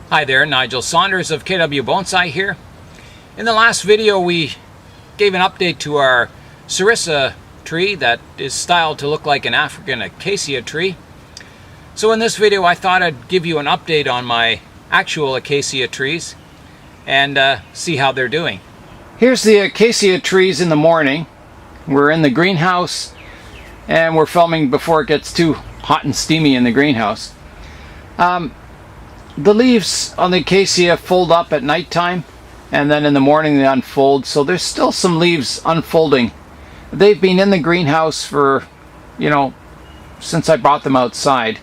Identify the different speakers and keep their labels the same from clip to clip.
Speaker 1: Hi there, Nigel Saunders of Acacia Bonsai here. In the last video we gave an update to our Sarissa tree that is styled to look like an African acacia tree. So in this video I thought I'd give you an update on my actual acacia trees and see how they're doing. Here's the acacia trees in the morning. We're in the greenhouse and we're filming before it gets too hot and steamy in the greenhouse. The leaves on the acacia fold up at nighttime and then in the morning they unfold, so there's still some leaves unfolding. They've been in the greenhouse for, since I brought them outside,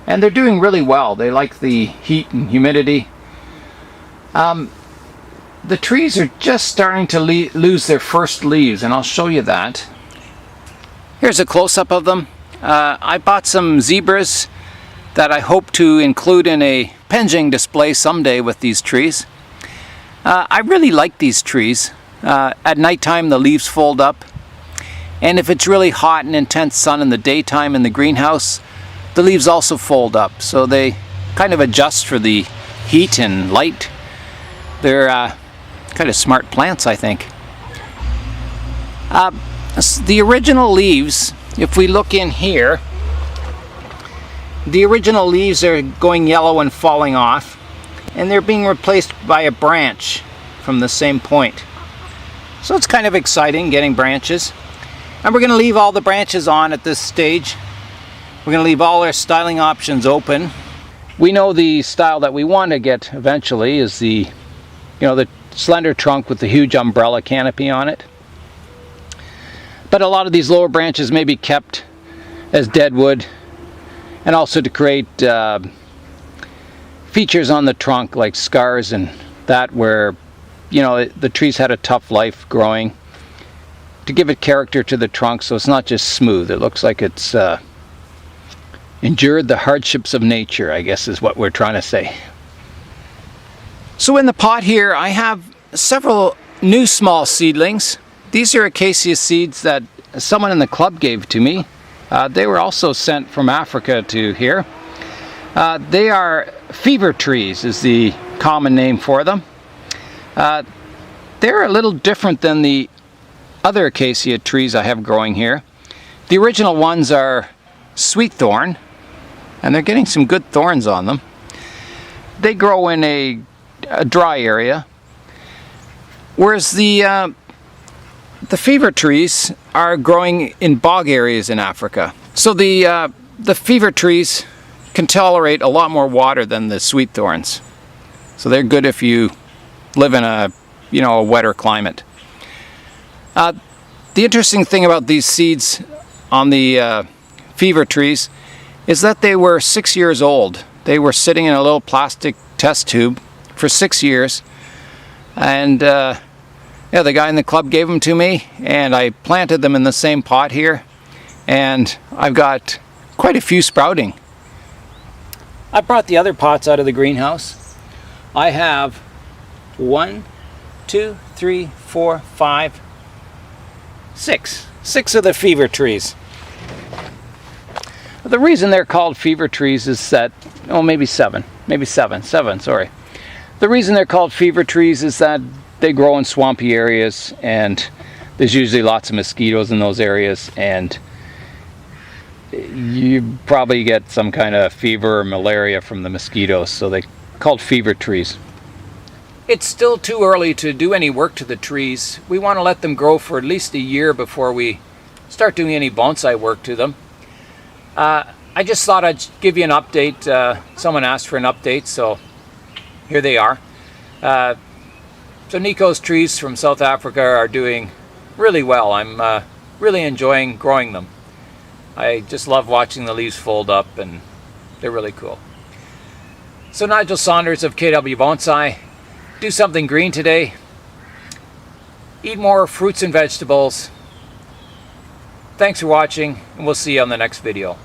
Speaker 1: and they're doing really well. They like the heat and humidity. The trees are just starting to lose their first leaves, and I'll show you that. Here's a close-up of them. I bought some zebras that I hope to include in a penjing display someday with these trees. I really like these trees. At nighttime the leaves fold up, and if it's really hot and intense sun in the daytime in the greenhouse, the leaves also fold up, so they kind of adjust for the heat and light. They're kind of smart plants, I think. The original leaves, if we look in here, the original leaves are going yellow and falling off, and they're being replaced by a branch from the same point. So it's kind of exciting getting branches. And we're going to leave all the branches on at this stage. We're going to leave all our styling options open. We know the style that we want to get eventually is the slender trunk with the huge umbrella canopy on it. But a lot of these lower branches may be kept as deadwood, and also to create features on the trunk like scars and that where the trees had a tough life growing, to give it character to the trunk so it's not just smooth. It looks like it's endured the hardships of nature, I guess is what we're trying to say. So in the pot here I have several new small seedlings. These are acacia seeds that someone in the club gave to me. They were also sent from Africa to here. They are fever trees is the common name for them. They're a little different than the other acacia trees I have growing here. The original ones are sweet thorn, and they're getting some good thorns on them. They grow in a dry area, whereas the fever trees are growing in bog areas in Africa. So the fever trees can tolerate a lot more water than the sweet thorns. So they're good if you live in a wetter climate. The interesting thing about these seeds on the fever trees is that they were 6 years old. They were sitting in a little plastic test tube for 6 years, and yeah, the guy in the club gave them to me, and I planted them in the same pot here, and I've got quite a few sprouting. I brought the other pots out of the greenhouse. I have 1, 2, 3, 4, 5, 6 of the fever trees. The reason they're called fever trees is that, maybe seven, sorry. The reason they're called fever trees is that they grow in swampy areas, and there's usually lots of mosquitoes in those areas, and you probably get some kind of fever or malaria from the mosquitoes, so they're called fever trees. It's still too early to do any work to the trees. We want to let them grow for at least a year before we start doing any bonsai work to them. I just thought I'd give you an update. Someone asked for an update, so here they are. So Nico's trees from South Africa are doing really well. I'm really enjoying growing them. I just love watching the leaves fold up, and they're really cool. So Nigel Saunders of KW Bonsai. Do something green today. Eat more fruits and vegetables. Thanks for watching, and we'll see you on the next video.